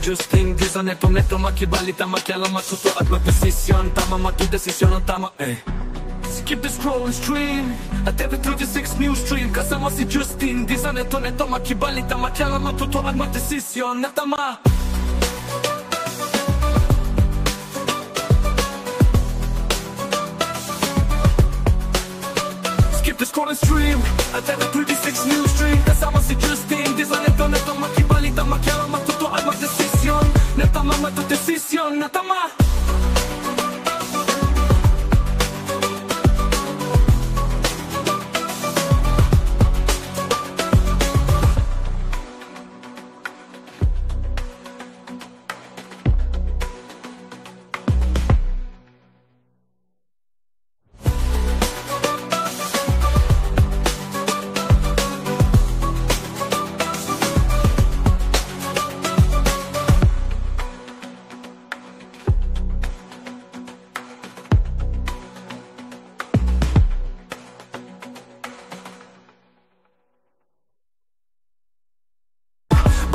justing Di sa neto makibalita makialam matuto at magdesisyon Tama magdesisyon ang tama Skip the scroll and stream at every 36 news stream Kasama si Justin Di sa neto makibalita makialam matuto at magdesisyon na tama Skip the scroll and stream at every 36 news stream Kasama si Justin Di sa neto makibalita makialam matuto at magdesisyon na tama magdesisyon na tama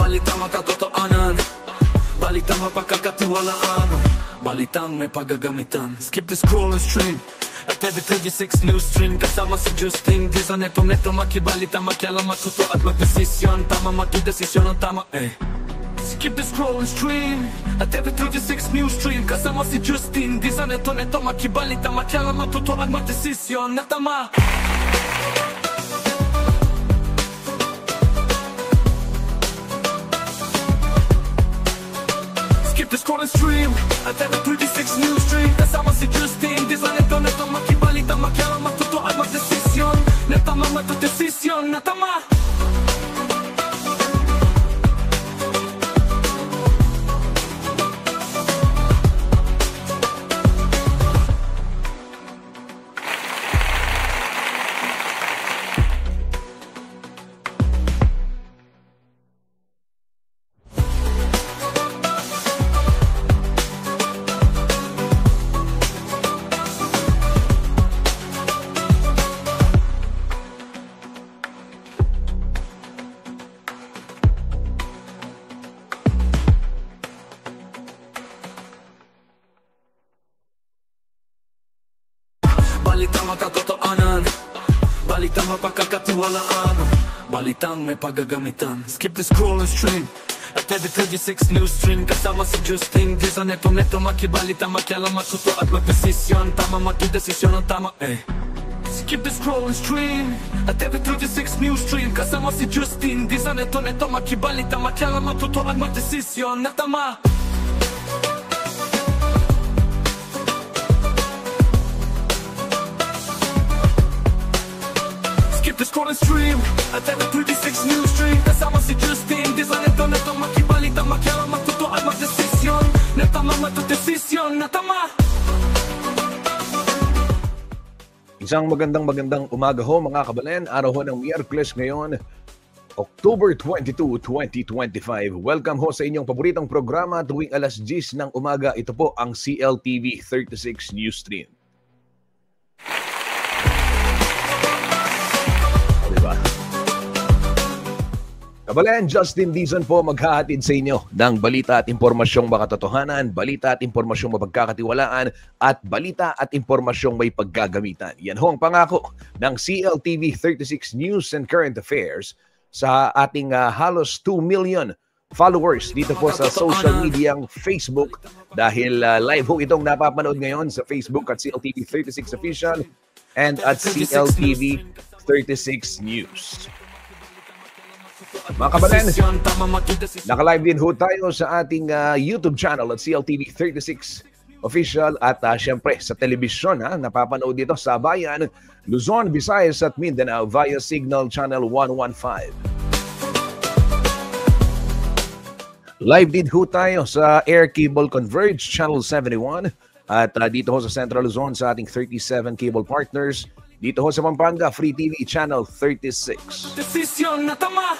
Balitang makatotoanan Balitang mapagkakatiwalaan Balitang may paggagamitan Skip the scroll and stream at every 36 news stream Kasama si Justin Di sa neto makibalita makialam matuto at magdesisyon Tama magdesisyon ang tama Skip the scroll and stream at every 36 news stream Kasama si Justin Di sa neto makibalita makialam matuto at magdesisyon na tama Skip the scroll and stream at every 36 news stream Kasama si Justin Di sa neto makibalita makialam matuto at magdesisyon na tama magdesisyon na tama Balitang makatotoanan Balitang mapagkakatiwalaan Balitang may paggagamitan Skip the scroll and stream at every 36 news stream Kasama si Justin Di sa neto makibalita makialam matuto at magdesisyon Tama magdesisyon ang tama Skip the scroll and stream at every 36 news stream Kasama si Justin Di sa neto makibalita makialam matuto at magdesisyon na tama The scroll and stream at every 36 news stream Kasama si Justin Di sa neto makibalita makialam matuto at magdesisyon na tama magdesisyon na tama Isang magandang umaga ho mga kabalen. Araw ho ng Miyerkules ngayon, October 22, 2025. Welcome ho sa inyong paboritong programa tuwing alas 10 ng umaga. Ito po ang CLTV 36 News Stream. Kabalen, Justin Dizon po maghahatid sa inyo ng balita at impormasyong makatotohanan, balita at impormasyong mapagkakatiwalaan, at balita at impormasyong may paggagamitan. Yan ho ang pangako ng CLTV 36 News and Current Affairs sa ating halos 2 million followers dito po sa social mediang Facebook. Dahil live ho itong napapanood ngayon sa Facebook at CLTV 36 Official and at CLTV 36 News. Mga kabalen, naka-live din ho tayo sa ating YouTube channel at CLTV 36 Official at syempre sa telebisyon napapanood dito sa Bayan, Luzon, Visayas at Mindanao via Signal Channel 115. Live din ho tayo sa Air Cable Converge Channel 71 at dito ho sa Central Luzon sa ating 37 cable partners. Dito ho sa Pampanga, Free TV Channel 36. Desisyon na tama!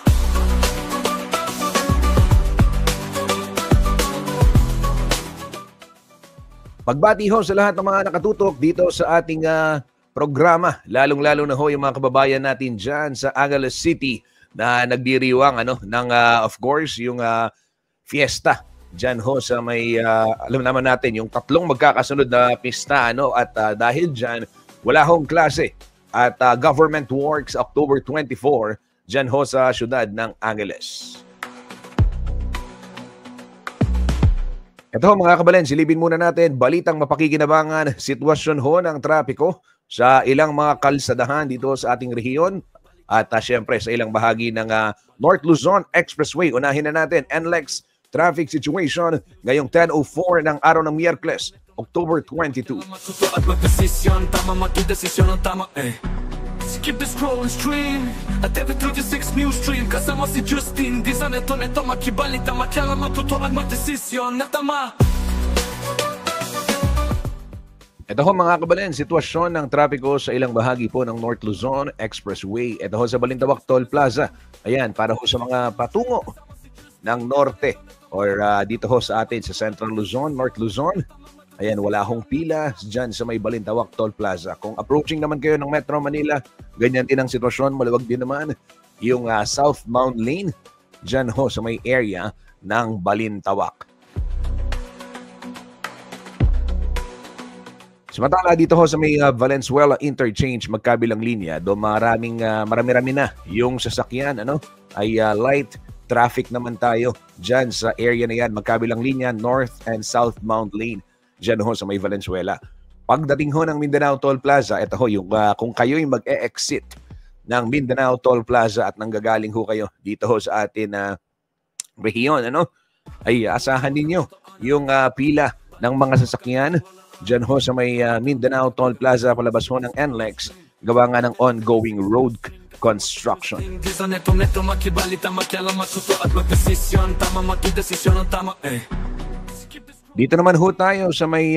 Pagbati ho sa lahat ng mga nakatutok dito sa ating programa. Lalong-lalo na ho yung mga kababayan natin dyan sa Angeles City na nagdiriwang ng, of course, yung fiesta Diyan ho sa may, alam naman natin, yung tatlong magkakasunod na pista, ano, at dahil dyan, wala hong klase at government works October 24, dyan ho sa syudad ng Angeles. Ito ho mga kabalen, silipin muna natin, balitang mapakikinabangan, sitwasyon ho ng trapiko sa ilang mga kalsadahan dito sa ating rehiyon at syempre sa ilang bahagi ng North Luzon Expressway. Unahin na natin, NLEX traffic situation ngayong 10:04 ng araw ng Miyerkules, October 22. Skip the scroll and stream at every 36 news stream kasama si Justin di sa neto makibalita makialam matuto at magdesisyon na tama. Ito ho mga kabalen, sitwasyon ng trapiko sa ilang bahagi po ng North Luzon Expressway. Ito ho sa Balintawak Toll Plaza. Ayan, para ho sa mga patungo ng norte or dito ho sa atin sa Central Luzon, North Luzon. Ayan, wala hong pila dyan sa may Balintawak Toll Plaza. Kung approaching naman kayo ng Metro Manila, ganyan din ang sitwasyon. Maluwag din naman yung southbound lane dyan ho sa may area ng Balintawak. Samantala dito ho sa may Valenzuela Interchange, magkabilang linya, do marami-rami na yung sasakyan, ano, ay light traffic naman tayo dyan sa area na yan, magkabilang linya, north and southbound lane. Diyan ho sa may Valenzuela. Pagdating ho ng Mindanao Toll Plaza, ito ho yung kung kayo'y mag-e-exit ng Mindanao Toll Plaza at nanggagaling ho kayo dito ho sa atin rehiyon, ano, ay asahan ninyo yung pila ng mga sasakyan diyan ho sa may Mindanao Toll Plaza palabas ho ng NLEX, gawa nga ng ongoing road construction. Dito naman ho tayo sa may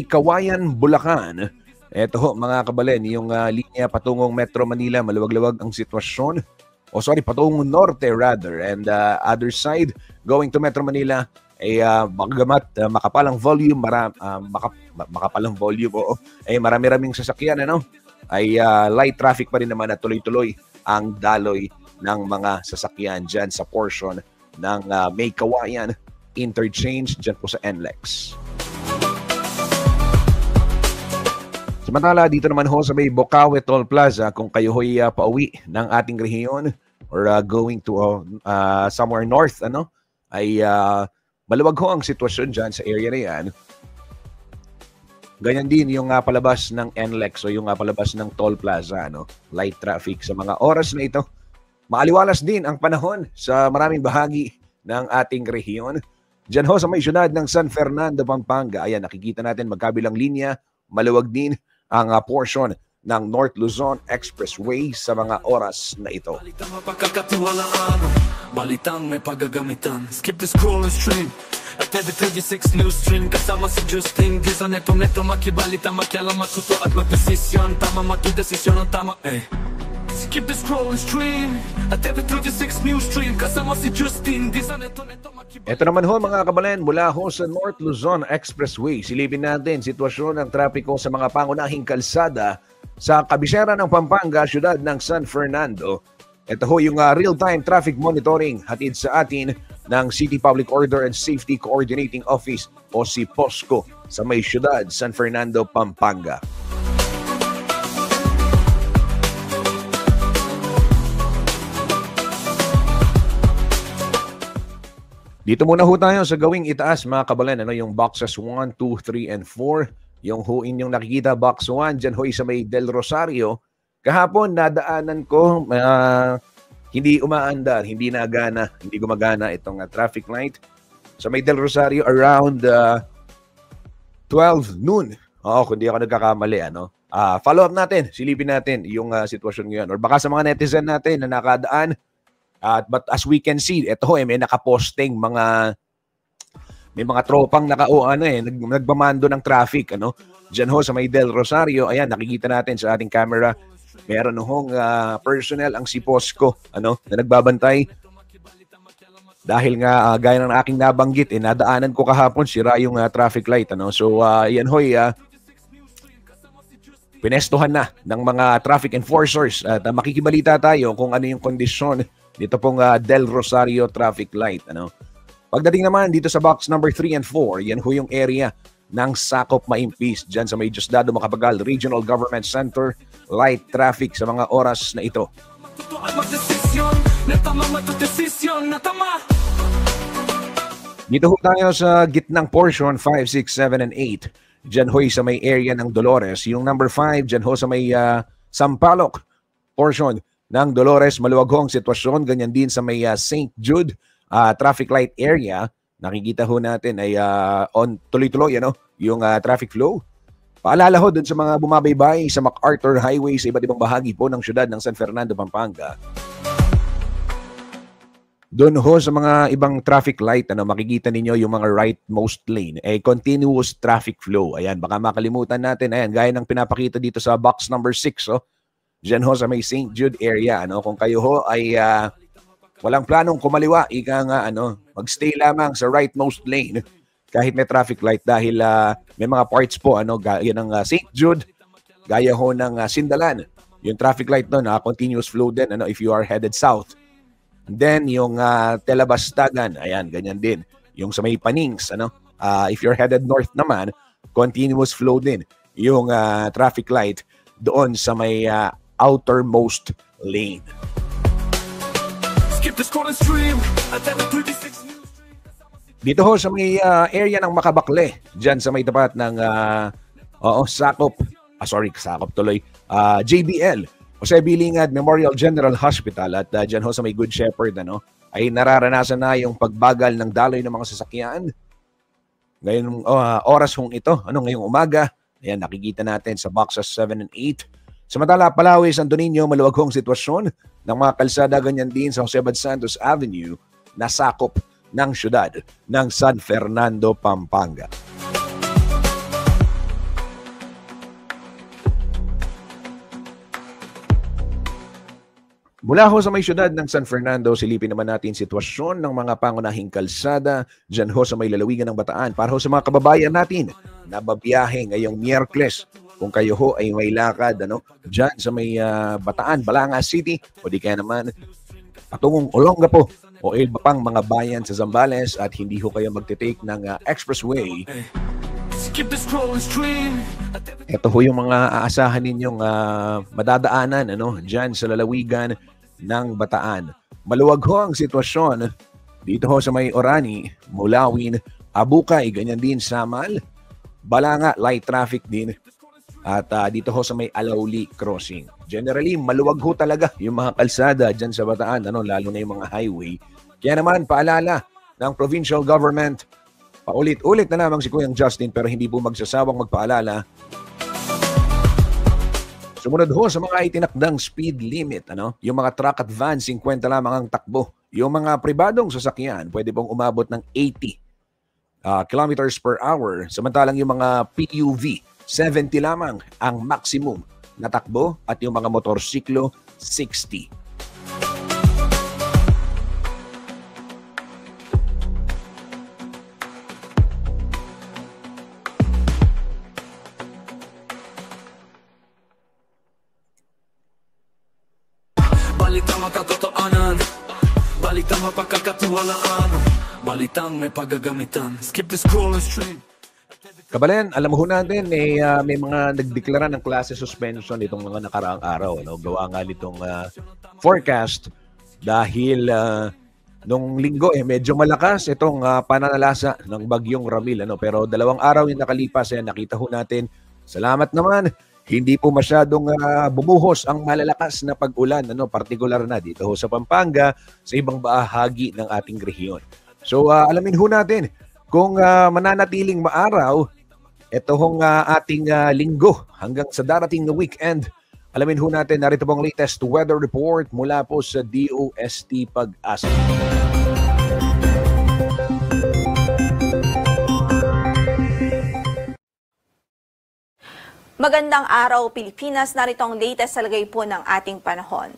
Kawayan, Bulacan. Ito ho mga kabalen, yung linya patungong Metro Manila, maluwag-luwag ang sitwasyon. Patungong norte rather. And other side, going to Metro Manila, ay bagamat makapalang volume, makapalang volume, ay marami-raming sasakyan, ano? Ay light traffic pa rin naman at tuloy-tuloy ang daloy ng mga sasakyan dyan sa portion ng Kawayan Interchange dyan po sa NLEX. Samantala, dito naman ho sa may Bocaue Toll Plaza, kung kayo ho'y pauwi ng ating rehiyon or going to somewhere north, ano, ay maluwag ho ang sitwasyon dyan sa area na yan. Ganyan din yung palabas ng NLEX o yung palabas ng Toll Plaza, ano, light traffic sa mga oras na ito. Maaliwalas din ang panahon sa maraming bahagi ng ating rehiyon. Diyan ho sa may syudad ng San Fernando, Pampanga. Ayan, nakikita natin magkabilang linya, maluwag din ang portion ng North Luzon Expressway sa mga oras na ito. Balitang mapagkakatiwalaan, balitang may paggagamitan. Skip the scroll and stream at every 36 news stream kasama si Justin. Di sa neto makibalita makialam matuto at magdesisyon. Tama magdesisyon ang tama, Skip the scroll and stream at every 36 news stream kasama si Justin. Di sa neto Ito naman ho mga kabalen, mula ho sa North Luzon Expressway. Silipin natin sitwasyon ng trapiko sa mga pangunahing kalsada sa kabisera ng Pampanga, syudad ng San Fernando. Ito ho yung real-time traffic monitoring hatid sa atin ng City Public Order and Safety Coordinating Office o si POSCO sa may syudad San Fernando, Pampanga. Dito muna ho tayo sa gawing itaas mga kabalen, ano, yung boxes 1, 2, 3, and 4. Yung ho inyong nakikita, box 1, dyan ho sa may Del Rosario. Kahapon, nadaanan ko, hindi umaandar, hindi gumagana itong traffic light. Sa may Del Rosario, around 12 noon. Kung di ako nagkakamali, ano. Follow up natin, silipin natin yung sitwasyon ngayon. Or baka sa mga netizen natin na nakadaan, but as we can see, ito ho, may nakaposting may mga tropang nagbamando ng traffic, ano. Diyan ho sa may Del Rosario, ayan, nakikita natin sa ating camera, meron hong personnel ang si POSCO, ano, na nagbabantay. Dahil nga, gaya ng aking nabanggit, nadaanan ko kahapon, sira yung traffic light, ano. So, yan ho, pinestuhan na ng mga traffic enforcers at makikibalita tayo kung ano yung kondisyon dito pong Del Rosario traffic light, ano. Pagdating naman dito sa box number 3 and 4, yan ho yung area ng Sakop Maimpis dyan sa may Diosdado Macapagal Regional Government Center. Light traffic sa mga oras na ito. Dito ho tayo sa gitnang portion, 5, 6, 7, and 8. Diyan ho sa may area ng Dolores. Yung number 5, diyan ho sa may Sampaloc portion ng Dolores. Maluwag ho ang sitwasyon. Ganyan din sa may St. Jude traffic light area. Nakikita ho natin ay on tuloy-tuloy yung traffic flow. Paalala ho dun sa mga bumabaybay sa MacArthur Highway sa iba't ibang bahagi po ng syudad ng San Fernando, Pampanga. Doon ho sa mga ibang traffic light, makikita ninyo yung mga rightmost lane, continuous traffic flow. Ayan, baka makalimutan natin. Ayan, gaya ng pinapakita dito sa box number 6. Diyan ho sa may St. Jude area. Kung kayo ho ay walang planong kumaliwa, ika nga, magstay lamang sa rightmost lane kahit may traffic light dahil may mga parts po, gaya ng St. Jude, gaya ho ng Sindalan. Yung traffic light doon, continuous flow din if you are headed south. Then, yung Telabastagan, ayan, ganyan din. Yung sa may Panings, if you're headed north naman, continuous flow din. Yung traffic light doon sa may outermost lane. Dito ho sa may area ng Makabakle, dyan sa may tapat ng Sakop tuloy, JBL, Jose Bilingad Memorial General Hospital at dyan ho sa may Good Shepherd ay nararanasan na yung pagbagal ng daloy ng mga sasakyan. Ngayong oras hong ito, ngayong umaga, ayan, nakikita natin sa boxes 7 and 8. Samantala, Palawi, Santo Niño, maluwag hong sitwasyon ng mga kalsada, ganyan din sa Jose Bad Santos Avenue na sakop ng syudad ng San Fernando, Pampanga. Mula ho sa may syudad ng San Fernando, silipin naman natin sitwasyon ng mga pangunahing kalsada dyan ho sa may lalawigan ng Bataan. Para ho sa mga kababayan natin na babiyahe ngayong Miyerkules, kung kayo ho ay may lakad dyan sa may Bataan, Balanga City, o di kaya naman patungong Olongapo o iba pang mga bayan sa Zambales at hindi ho kayo magte-take ng expressway. Ito ho yung mga aasahan ninyong madadaanan dyan sa lalawigan ng Bataan. Maluwag ho ang sitwasyon dito ho sa may Orani, Mulawin, Abukay, ganyan din Samal, Balanga, light traffic din. At dito ho sa may Alauli Crossing. Generally, maluwag ho talaga yung mga kalsada dyan sa Bataan, lalo na yung mga highway. Kaya naman, paalala ng provincial government, paulit-ulit na lamang si Kuyang Justin pero hindi po magsasawang magpaalala. Sumunod ho sa mga itinakdang speed limit. Yung mga truck at van, 50 lamang ang takbo. Yung mga pribadong sasakyan, pwede pong umabot ng 80 kilometers per hour. Samantalang yung mga PUV, 70 lamang ang maximum na takbo at yung mga motorsiklo, 60. Balitang makatotoanan, balitang mapagkakatiwalaan, balitang may paggagamitan. Skip the scroll and stream. Kabalen, alam ho natin may mga nagdeklara ng klase suspension itong mga nakaraang araw. Gawa nga nitong forecast dahil nung linggo medyo malakas itong pananalasa ng bagyong Ramil. Pero 2 araw yung nakalipas, nakita ho natin. Salamat naman. Hindi po masyadong bumuhos ang malalakas na pag-ulan, partikular na dito ho sa Pampanga, sa ibang bahagi ng ating rehiyon. So alamin ho natin kung mananatiling maaraw ito hong ating linggo hanggang sa darating na weekend. Alamin ho natin, narito pong latest weather report mula po sa DOST Pag-asa. Magandang araw, Pilipinas. Narito ang latest sa lagay po ng ating panahon.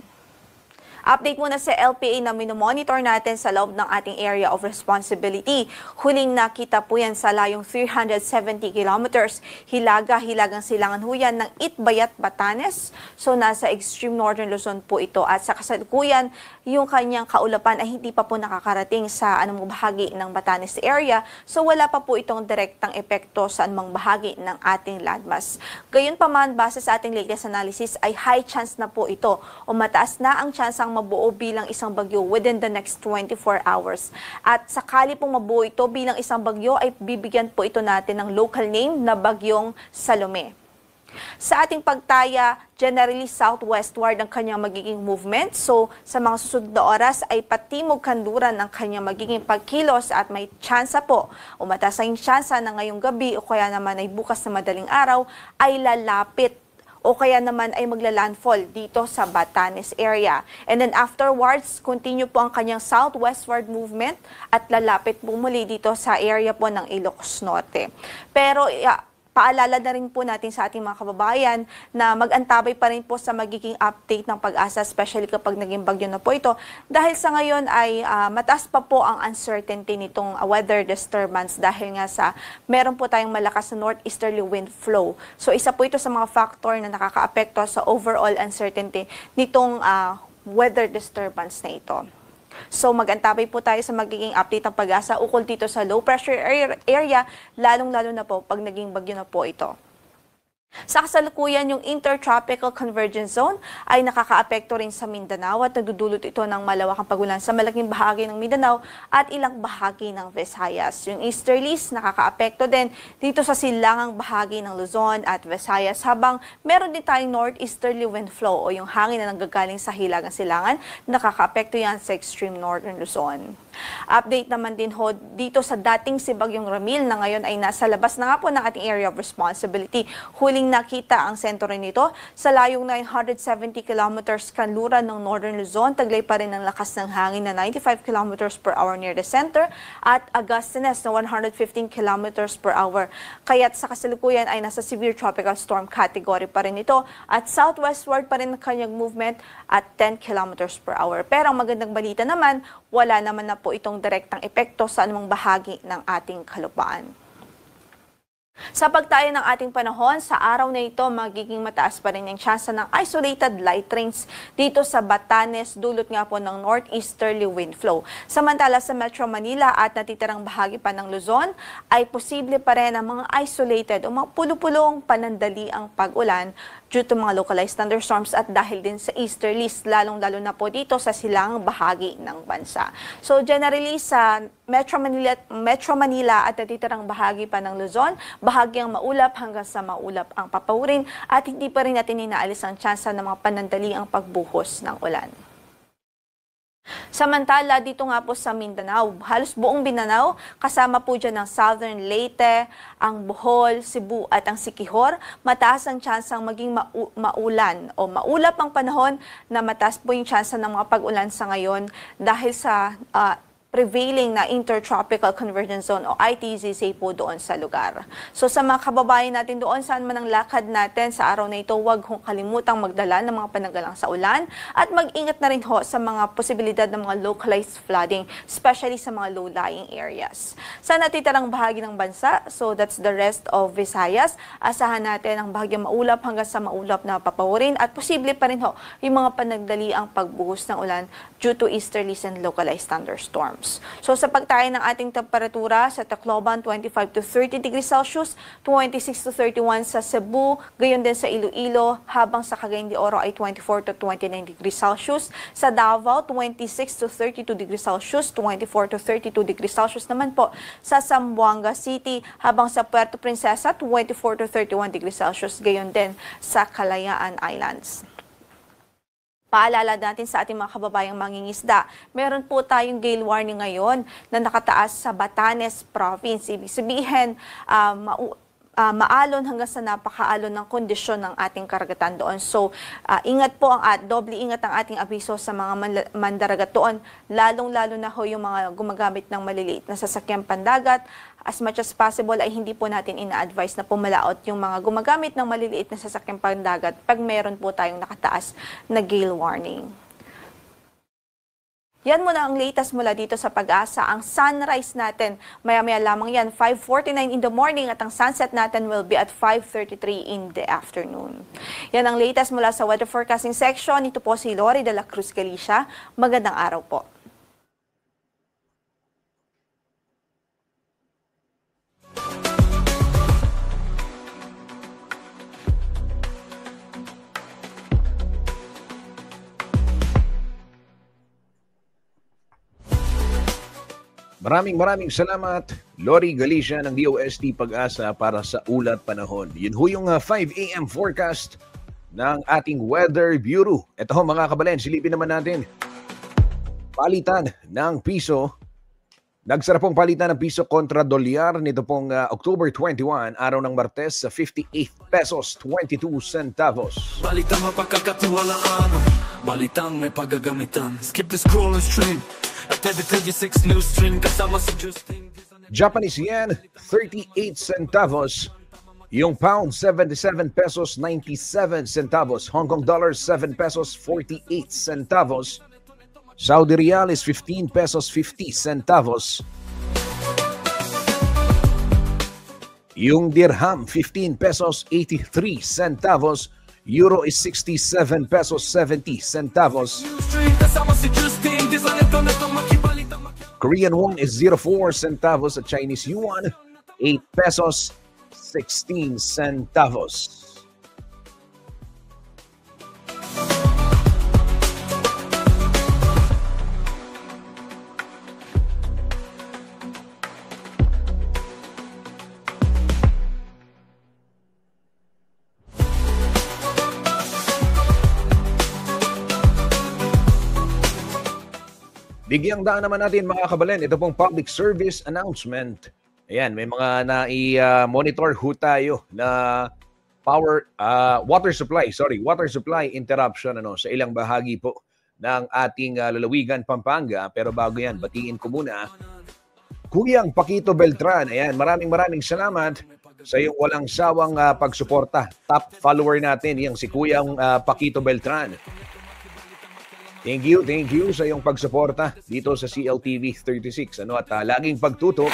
Update muna sa LPA na minomonitor natin sa loob ng ating area of responsibility. Huling nakita po yan sa layong 370 kilometers. Hilagang silangan ho yan ng Itbayat, Batanes. So nasa extreme northern Luzon po ito. At sa kasalukuyan, yung kanyang kaulapan ay hindi pa po nakakarating sa anumang bahagi ng Batanes area. So wala pa po itong direktang epekto sa anumang bahagi ng ating landmass. Gayunpaman, base sa ating latest analysis ay high chance na po ito o mataas na ang chance ang mabuo bilang isang bagyo within the next 24 hours. At sakali pong mabuo ito bilang isang bagyo ay bibigyan po ito natin ng local name na Bagyong Salome. Sa ating pagtaya, generally southwestward ang kanyang magiging movement. So, sa mga susunod na oras ay patimog kanluran ang kanyang magiging pagkilos at may tsansa po o mataas ang tsansa na ngayong gabi o kaya naman ay bukas na madaling araw ay lalapit o kaya naman ay magla-landfall dito sa Batanes area. And then afterwards, continue po ang kanyang southwestward movement at lalapit po muli dito sa area po ng Ilocos Norte. Pero paalala na rin po natin sa ating mga kababayan na mag-antabay pa rin po sa magiging update ng Pag-asa, especially kapag naging bagyo na po ito. Dahil sa ngayon ay mataas pa po ang uncertainty nitong weather disturbance dahil nga sa meron po tayong malakas na northeasterly wind flow. So isa po ito sa mga factor na nakakaapekto sa overall uncertainty nitong weather disturbance na ito. So mag-antabay po tayo sa magiging update ng Pag-asa ukol dito sa low pressure area, lalong-lalo na po pag naging bagyo na po ito. Sa kasalukuyan, yung Intertropical Convergence Zone ay nakakaapekto rin sa Mindanao at nagdudulot ito ng malawakang pagulan sa malaking bahagi ng Mindanao at ilang bahagi ng Visayas. Yung easterlies nakakaapekto din dito sa silangang bahagi ng Luzon at Visayas habang meron din tayong northeasterly wind flow o yung hangin na nanggagaling sa hilagang silangan, nakakaapekto yan sa extreme northern Luzon. Update naman din ho dito sa dating si Bagyong Ramil na ngayon ay nasa labas na nga po ng ating area of responsibility. Huling nakita ang sentro nito sa layong 970 kilometers kanluran ng northern Luzon. Taglay pa rin ang lakas ng hangin na 95 kilometers per hour near the center at agustiness na 115 kilometers per hour. Kaya't sa kasalukuyan ay nasa severe tropical storm category pa rin ito at southwestward pa rin ang kanyang movement at 10 kilometers per hour. Pero ang magandang balita naman, wala naman na po itong direktang epekto sa anumang bahagi ng ating kalupaan. Sa pagtayo ng ating panahon, sa araw na ito, magiging mataas pa rin ang tsansa ng isolated light rains dito sa Batanes, dulot nga po ng northeasterly wind flow. Samantala sa Metro Manila at natitirang bahagi pa ng Luzon, ay posible pa rin ang mga isolated o mga pulupulong panandali ang pag-ulan due to mga localized thunderstorms at dahil din sa easterlies, lalong-lalo na po dito sa silangang bahagi ng bansa. So generally sa Metro Manila at natitirang bahagi pa ng Luzon, bahagyang maulap hanggang sa maulap ang papawirin at hindi pa rin natin inaalis ang tsansa ng mga panandali ang pagbuhos ng ulan. Samantala, dito nga po sa Mindanao, halos buong Mindanao, kasama po dyan ang Southern Leyte, ang Bohol, Cebu at ang Siquijor, mataas ang tsansang maging maulan o maulap ang panahon na mataas po yung tsansa ng mga pag-ulan sa ngayon dahil sa prevailing na Intertropical Convergence Zone o ITZZ po doon sa lugar. So sa mga kababayan natin doon, saan man ang lakad natin sa araw na ito, huwag hong kalimutang magdala ng mga pananggalang sa ulan at mag-ingat na rin ho sa mga posibilidad ng mga localized flooding, especially sa mga low-lying areas. Sa natitirang bahagi ng bansa, so that's the rest of Visayas, asahan natin ang bahagyang maulap hanggang sa maulap na papawirin at posible pa rin ho yung mga panagdali ang pagbuhos ng ulan due to easterlies and localized thunderstorms. So sa pagtayo ng ating temperatura sa Tacloban, 25 to 30 degrees Celsius, 26 to 31 sa Cebu, gayon din sa Iloilo, habang sa Cagayan de Oro ay 24 to 29 degrees Celsius. Sa Davao, 26 to 32 degrees Celsius, 24 to 32 degrees Celsius naman po sa Zamboanga City, habang sa Puerto Princesa, 24 to 31 degrees Celsius, gayon din sa Kalayaan Islands. Paalala natin sa ating mga kababayang mangingisda, meron po tayong gale warning ngayon na nakataas sa Batanes Province. Ibig sabihin, maalon hanggang sa napakaalon ng kondisyon ng ating karagatan doon. So, ingat po doble ingat ang ating abiso sa mga mandaragat doon, lalong-lalo na ho yung mga gumagamit ng maliliit na sasakyang pandagat. As much as possible ay hindi po natin ina-advise na pumalaot yung mga gumagamit ng maliliit na sasakyang pandagat pag meron po tayong nakataas na gale warning. Yan muna ang latest mula dito sa Pag-asa. Ang sunrise natin, maya-maya lamang yan, 5:49 in the morning at ang sunset natin will be at 5:33 in the afternoon. Yan ang latest mula sa weather forecasting section. Ito po si Lori de la Cruz Galicia. Magandang araw po. Maraming salamat, Lori Galicia ng DOST Pag-asa para sa ulat panahon. Yun ho yung 5 a.m. forecast ng ating Weather Bureau. Ito ho mga kabalen, silipin naman natin. Palitan ng piso. Nagsara pong palitan ng piso kontra dolyar nito pong October 21, araw ng Martes sa 58 pesos 22 centavos. Balitang mapagkakatiwalaan, balitang may paggagamitan. Skip the scroll and stream at every 36 news stream kasama si Justin. Japanese yen, 38 centavos. Yung pound, 77 pesos 97 centavos. Hong Kong dollar, 7 pesos 48 centavos. Saudi Riyal is 15 pesos 50 centavos. Yung dirham, 15 pesos 83 centavos. Euro is 67 pesos 70 centavos. Korean won is 04 centavos at Chinese yuan, 8 pesos 16 centavos. Bigyang daan naman natin mga kabalen, ito pong public service announcement. Ayan, may mga nai-monitor ho tayo na water supply interruption sa ilang bahagi po ng ating lalawigan Pampanga. Pero bago yan, batiin ko muna Kuyang Paquito Beltran. Ayan, maraming salamat sa iyong walang sawang pagsuporta. Top follower natin, yung si Kuyang Paquito Beltran. Thank you sa iyong pagsuporta dito sa CLTV 36. At laging pagtutok.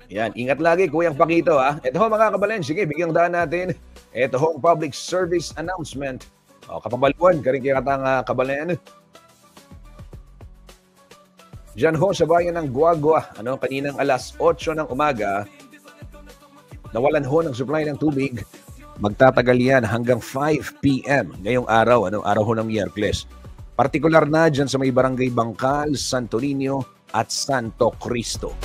Yan, ingat lagi Kuyang Paquito Ito ho mga kabalen, sige, bigyang daan natin. Ito ho ang public service announcement. Kapabaluan, karing-kiratang kabalen. Diyan ho sa bayan ng Guagua, kaninang alas 8 ng umaga, nawalan ho ng supply ng tubig. Magtatagal yan hanggang 5 p.m. ngayong araw, araw ho ng Miyerkules. Partikular na dyan sa may barangay Bangkal, Santo Niño at Santo Cristo.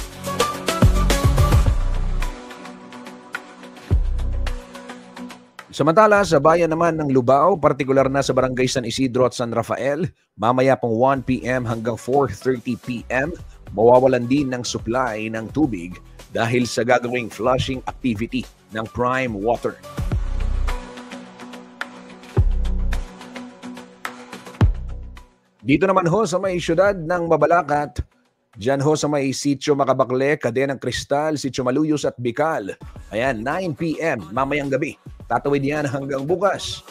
Samantala, sa bayan naman ng Lubao, partikular na sa barangay San Isidro at San Rafael, mamaya pong 1 p.m. hanggang 4:30 p.m., mawawalan din ng supply ng tubig dahil sa gagawing flushing activity ng Prime Water. Dito naman ho sa may syudad ng Mabalacat, dyan ho sa may Sitio Makabakle, Kadenang Kristal, Sitio Maluyos at Bicol. Ayan, 9 p.m. mamayang gabi. Tatawid yan hanggang bukas.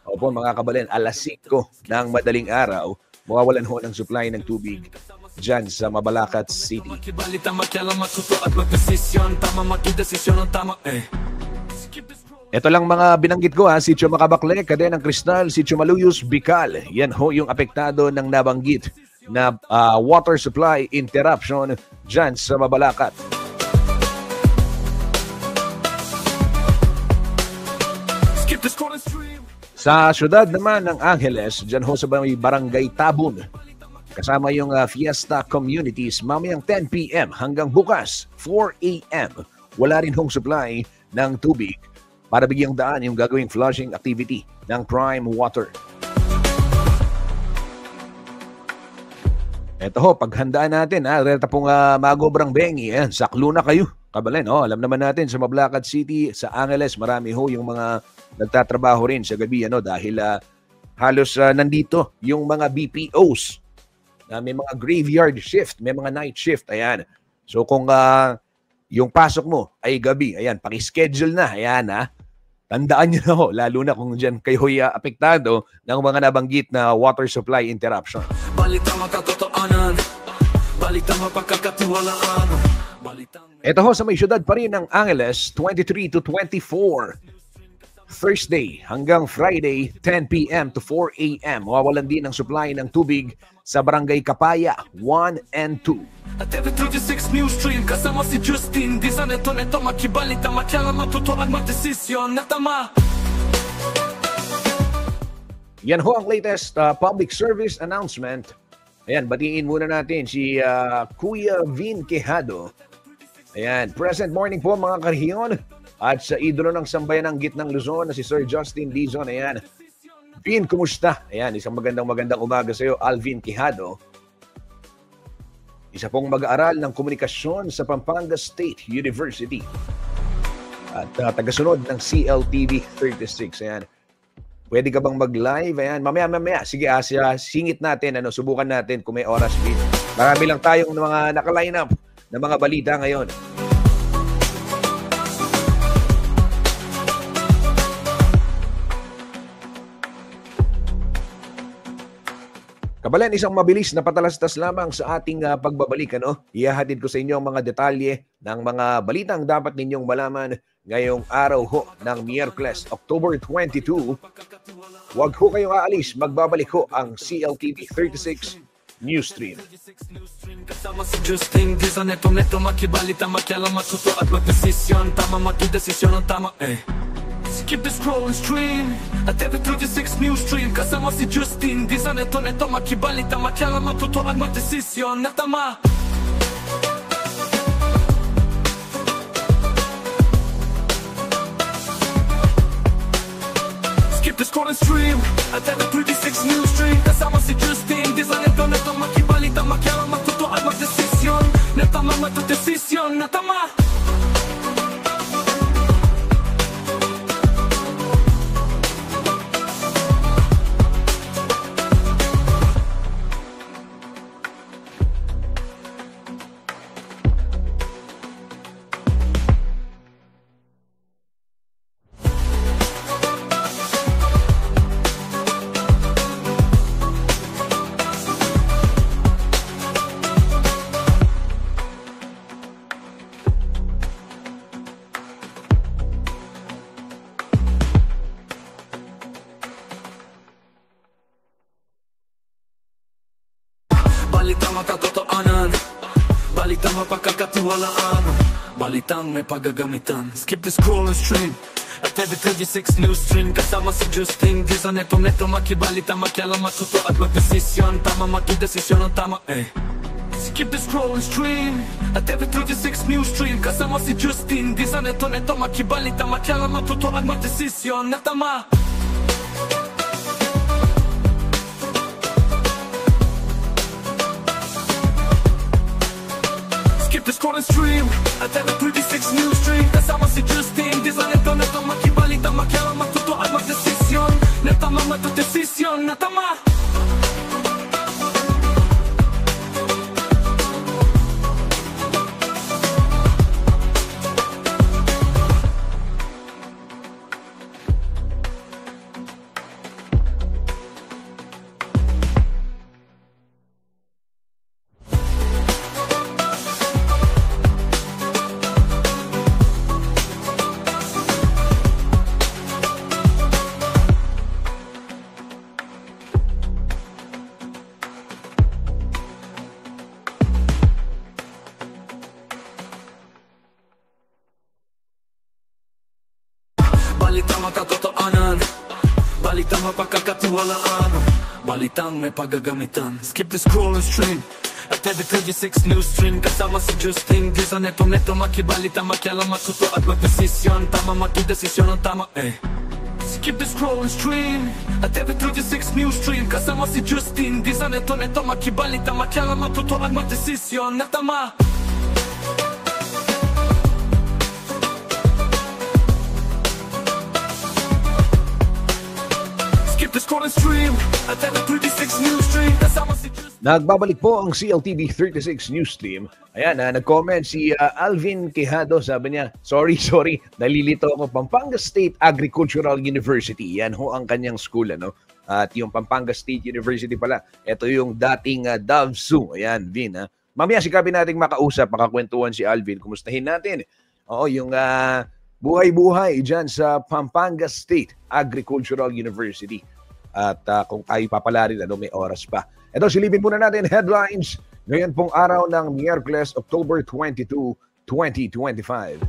Opo mga kabalen, alas 5 ng madaling araw, mawawalan ho ng supply ng tubig dyan sa Mabalacat City. Ito lang mga binanggit ko Sitio Makabakle, Kadenang Kristal, Sitio Maluyos, Bicol. Yan ho yung apektado ng nabanggit na water supply interruption dyan sa Mabalacat. Sa syudad naman ng Angeles, dyan ho sa barangay Tabun, kasama yung Fiesta Communities, mamayang 10 p.m. hanggang bukas 4 a.m. Wala rin hong supply ng tubig para bigyang daan yung gagawing flushing activity ng Prime Water. Ito ho, paghandaan natin, reta pong Magobrang Bengi, saklo na kayo. Kabalen, alam naman natin sa Mabalacat City, sa Angeles, marami ho yung mga nagtatrabaho rin sa gabi, dahil halos nandito yung mga BPOs. May mga graveyard shift, may mga night shift, ayan. So kung yung pasok mo ay gabi, ayan, paki-schedule na, ayan Tandaan nyo na ho, lalo na kung dyan kayo'y apektado ng mga nabanggit na water supply interruption. Balita makatotohanan, balita mapagkakatiwalaan, balitang... Ito ho sa may syudad pa rin ng Angeles, 23 to 24. Thursday hanggang Friday, 10 p.m. to 4 a.m. Mawawalan din ng supply ng tubig sa Barangay Kapaya 1 and 2. At TV36 News Stream, kasama si Justin. Di sa neto makibalita, makialam, matutuan, magdesisyon na tama. Yan ho ang latest public service announcement. Ayan, batiin muna natin si Kuya Vin Quejado. Ayan, present morning po mga karehiyon. At sa idolo ng sambayan ng Gitnang Luzon na si Sir Justin Dizon. Ayan, Vin, kumusta? Ayan, isang magandang umaga sa iyo, Alvin Quejado. Isa pong mag-aaral ng komunikasyon sa Pampanga State University. At tagasunod ng CLTV 36. Ayan. Pwede ka bang mag-live? Ayan, mamaya. Sige, singit natin. Subukan natin kung may oras. Marami lang tayong mga naka-line up na mga balita ngayon. Kabalan, isang mabilis na patalastas lamang sa ating pagbabalik. Ihahatid ko sa inyo ang mga detalye ng mga balitang dapat ninyong malaman ngayong araw ho ng Miyerkules, October 22. Huwag ho kayong aalis, magbabalik ho ang CLTV 36 News Stream. Kasama si Justin, di sa neto makibalita, makialam, matuto at magdesisyon. Tama, magdesisyon ang tama, Skip the scroll and stream at TV36 News Stream, kasama si Justin. Di sa neto makibalita, makialam, matuto at magdesisyon na tama. Skip the scroll and stream at TV36 News Stream, kasama si Justin. Di sa neto makibalita, makialam, matuto at magdesisyon na tama, magdesisyon na tama. Balitang makatotohanan, balitang mapagkakatiwalaan, balitang may paggagamitan. Skip the scroll and stream at TV36 News Stream, kasama si Justin. Di sa neto makibalita, makialam, matuto at magdesisyon. Tama, magdesisyon ang tama, Skip the scroll and stream at TV36 News Stream, kasama si Justin. Di sa neto makibalita, makialam, matuto at magdesisyon na tama. Skip the scroll and stream at TV36 News Stream, kasama si Justin. Di sa neto makibalita, makialam, matuto at magdesisyon na tama, magdesisyon na tama. Balitang makatotohanan, balitang mapagkakatiwalaan, balitang may paggagamitan. Skip the scroll and stream at TV36 News Stream, kasama si Justin. Di sa neto makibalita, makialam, matuto at magdesisyon. Tama, magdesisyon ang tama, Skip the scroll and stream at TV36 News Stream, kasama si Justin. Di sa neto makibalita, makialam, matuto at magdesisyon na tama. Skip the scroll and stream at TV36 News Stream, kasama si Justin. Nagbabalik po ang CLTV 36 News Team. Ayan, nag-comment si Alvin Quijado. Sabi niya, sorry, nalilito ako. Pampanga State Agricultural University. Yan ho ang kanyang school. Ano? At yung Pampanga State University pala, ito yung dating Dove Zoo. Ayan, Vin. Mamaya sikapin natin makausap, makakwentuhan si Alvin. Kumustahin natin. Oo, yung buhay-buhay dyan sa Pampanga State Agricultural University. At kung tayo papala rin, may oras pa. Ito, silipin muna natin headlines ngayon pong araw ng Miyerkules, October 22, 2025.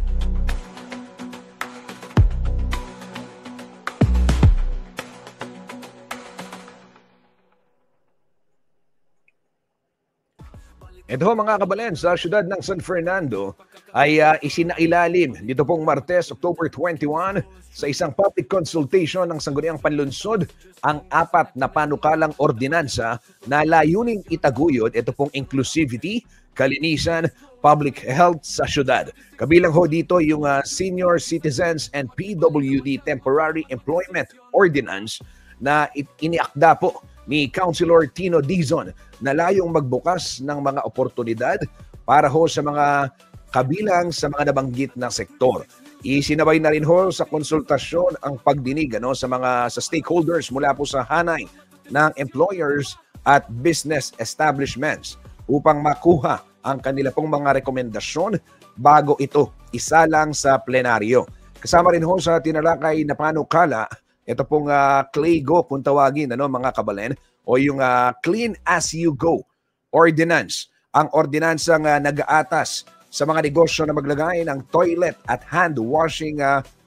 Ito mga kabalen, sa siyudad ng San Fernando ay isinailalim dito pong Martes, October 21, sa isang public consultation ng Sangguniang Panlunsod ang 4 na panukalang ordinansa na layuning itaguyod ito pong inclusivity, kalinisan, public health sa siyudad. Kabilang ho dito yung Senior Citizens and PWD Temporary Employment Ordinance na iniakda po ni Councilor Tino Dizon na layong magbukas ng mga oportunidad para ho sa mga kabilang sa mga nabanggit na sektor. Isinabay na rin ho sa konsultasyon ang pagdinig sa stakeholders mula po sa hanay ng employers at business establishments upang makuha ang kanila pong mga rekomendasyon bago ito isalang sa plenaryo. Kasama rin ho sa tinalakay na panukala ito pong CLAYGO kung tawagin mga kabalen o yung Clean As You Go Ordinance. Ang ordinansang nag-aatas sa mga negosyo na maglagay ng toilet at hand washing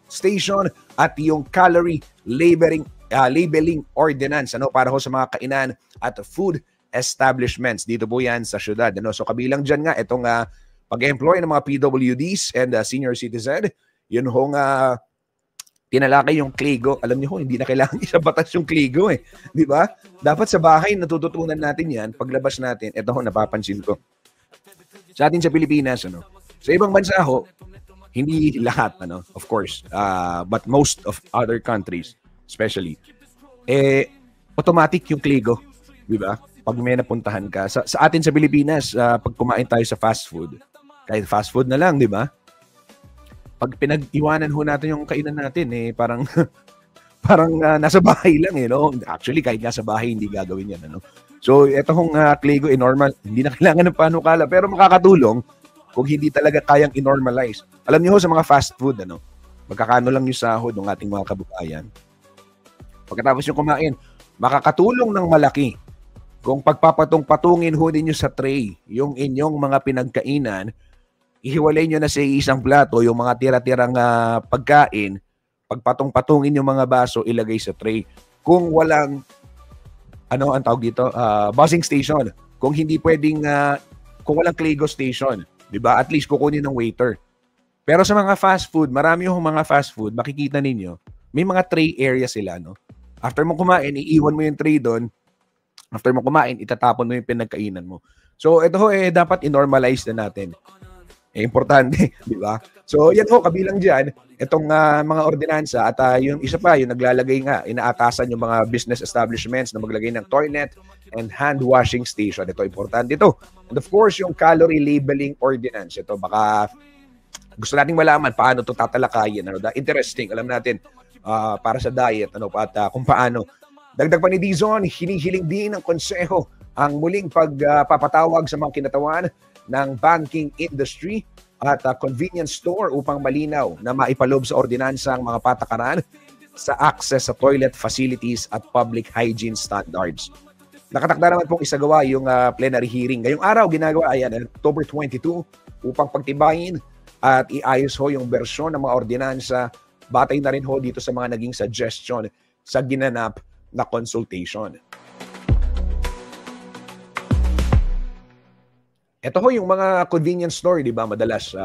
station at yung calorie labeling ordinance para ho sa mga kainan at food establishments. Dito po yan sa syudad. So kabilang dyan nga itong pag-employ ng mga PWDs and senior citizen. Yun hong tinalakay yung CLAYGO. Alam niyo hindi na kailangan isabatas yung CLAYGO Di ba? Dapat sa bahay natututunan natin yan. Paglabas natin, ito napapansin ko. Sa atin sa Pilipinas, sa ibang bansa hindi lahat, of course, but most of other countries, especially, automatic yung CLAYGO. Di ba? Pag may napuntahan ka. Sa atin sa Pilipinas, pag kumain tayo sa fast food, kahit fast food na lang, di ba? Pag pinag-iwanan natin yung kainan natin, parang nasa bahay lang, Actually, kahit nga sa bahay, hindi gagawin yan, So, itong CLAYGO, normal, hindi na kailangan ng panukala, pero makakatulong kung hindi talaga kayang i-normalize. Alam niyo sa mga fast food, magkakano lang yung sahod ng ating mga kababayan. Pagkatapos yung kumain, makakatulong ng malaki kung pagpapatong-patungin ninyo sa tray yung inyong mga pinagkainan, ihiwalay nyo na sa isang plato yung mga tira-tirang pagkain, pagpatong-patungin yung mga baso, ilagay sa tray. Kung walang, ang tawag dito, buzzing station. Kung hindi pwedeng, kung walang CLAYGO station, di ba? At least kukunin ng waiter. Pero sa mga fast food, marami yung mga fast food, makikita ninyo, may mga tray area sila, After mo kumain, iiwan mo yung tray doon. After mo kumain, itatapon mo yung pinagkainan mo. So, ito dapat i-normalize na natin. Importante, di ba? So, yan kabilang dyan, itong mga ordinansa at yung isa pa, yung naglalagay nga, inaatasan yung mga business establishments na maglagay ng toilet and hand washing station. Ito, importante ito. And of course, yung calorie labeling ordinance. Ito, baka gusto nating malaman paano ito tatalakayin. Interesting, alam natin, para sa diet, at kung paano. Dagdag pa ni Dizon, hinihiling din ng konseho ang muling pagpapatawag sa mga kinatawan ng banking industry at convenience store upang malinaw na maipalob sa ordinansa ang mga patakaran sa access sa toilet facilities at public hygiene standards. Nakatakda naman pong isagawa yung plenary hearing. Ngayong araw, ginagawa October 22 upang pagtibayin at iayos yung bersyon ng mga ordinansa. Batay na rin dito sa mga naging suggestion sa ginanap na consultation. Ito yung mga convenience store, di ba? Madalas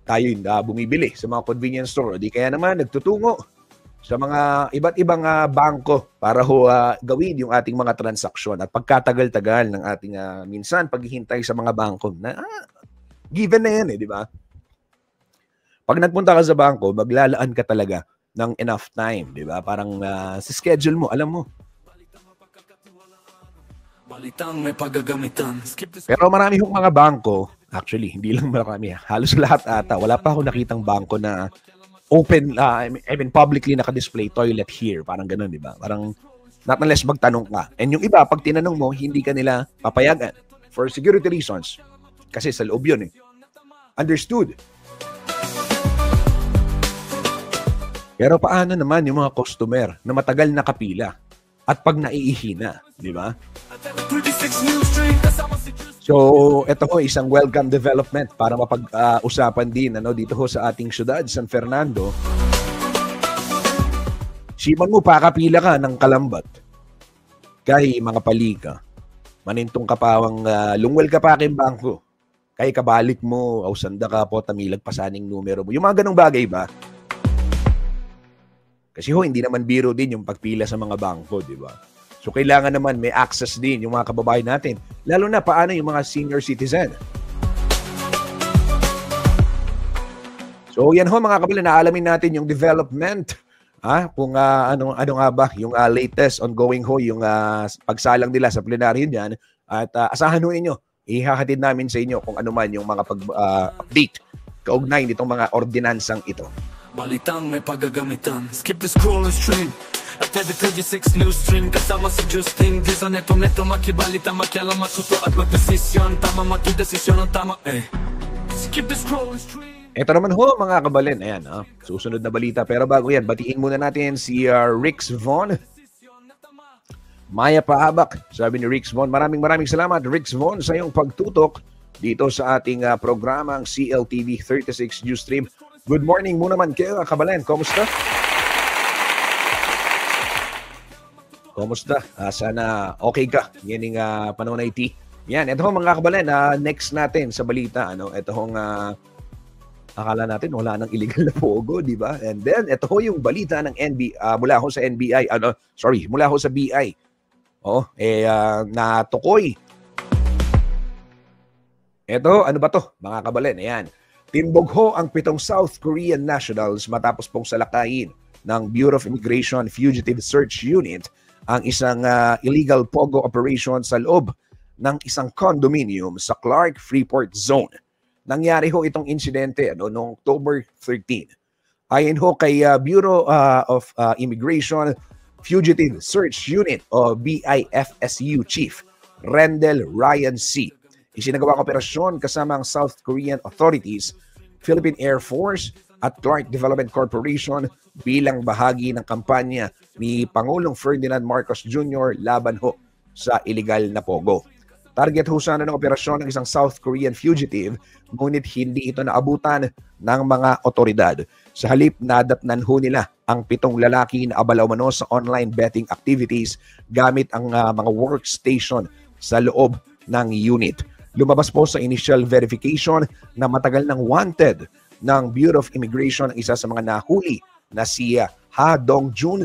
tayo bumibili sa mga convenience store. Di kaya naman nagtutungo sa mga iba't ibang bangko para gawin yung ating mga transaksyon at pagkatagal-tagal ng ating minsan paghihintay sa mga bangko na given na yan di ba? Pag nagpunta ka sa bangko, maglalaan ka talaga ng enough time, di ba? Parang sa schedule mo, alam mo. Balitang may pagagamitan. Skip this. Pero marami hong mga bangko, actually, hindi lang marami, halos lahat ata. Wala pa ako nakitang bangko na open, I mean, publicly naka-display toilet here. Parang ganun, di ba? Parang, not unless magtanong ka. And yung iba, pag tinanong mo, hindi ka nila papayagan. For security reasons. Kasi sa loob yun eh. Understood. Pero paano naman yung mga customer na matagal nakapila at pag naiihina, di ba? So, ito ho isang welcome development para mapag-usapan din dito ho sa ating syudad, San Fernando. Siman mo, pakapila ka ng kalambat. Kay mga palika. Manintong kapawang lungwel ka pa aking bangko. Kay kabalik mo, ausanda ka po, tamilag pasaning numero mo. Yung mga ganong bagay ba? Kasi ho, hindi naman biro din yung pagpila sa mga bangko, di ba? So, kailangan naman may access din yung mga kababayan natin. Lalo na, paano yung mga senior citizen? So, yan ho mga kapila, naalamin natin yung development. Kung ano nga ba yung latest ongoing ho, yung pagsalang nila sa plenaryo niyan. At asahan ho ninyo, ihahatid namin sa inyo kung ano man yung mga update kaugnay nitong mga ordinansang ito. Balitang may pagagamitan. Skip the scroll stream. At every 36 news stream. Kasama si Justin Di sa neto makibalita, makialam, matuto at magdesisyon. Tama matudesisyon ang tama Skip the scroll stream. Ito naman ho mga kabalen. Ayan, susunod na balita. Pero bago yan, batiin muna natin si Rix Von. Maya Pahabak, sabi ni Rix Von. Maraming salamat Rix Von sa iyong pagtutok dito sa ating programang CLTV 36 Newsstream. Good morning muna man kayo, kabalen. Kumusta? Kumusta? Sana okay ka. Yan yung panahon na iti. Yan, ito ho mga kabalen. Next natin sa balita. Ito hong akala natin wala nang illegal na pogo, di ba? And then, ito ho yung balita ng mula ho sa NBI. Mula ho sa BI. Natukoy. Ito, ano ba to? Mga kabalen, ayan. Timbog ho ang 7 South Korean nationals matapos pong salakayin ng Bureau of Immigration Fugitive Search Unit ang isang illegal pogo operation sa loob ng isang condominium sa Clark Freeport Zone. Nangyari ho itong insidente noong October 13. Ayon ho kay Bureau of Immigration Fugitive Search Unit o BIFSU Chief Rendell Ryan C. Isinagawa ang operasyon kasama ang South Korean authorities, Philippine Air Force at Clark Development Corporation bilang bahagi ng kampanya ni Pangulong Ferdinand Marcos Jr. laban ho sa illegal na pogo. Target ho sana ng operasyon ng isang South Korean fugitive, ngunit hindi ito naabutan ng mga otoridad. Sa halip, nadatnan ho nila ang 7 lalaki na abalaw sa online betting activities gamit ang mga workstation sa loob ng unit. Lumabas po sa initial verification na matagal nang wanted ng Bureau of Immigration ang isa sa mga nahuli na si Ha Dong-jun,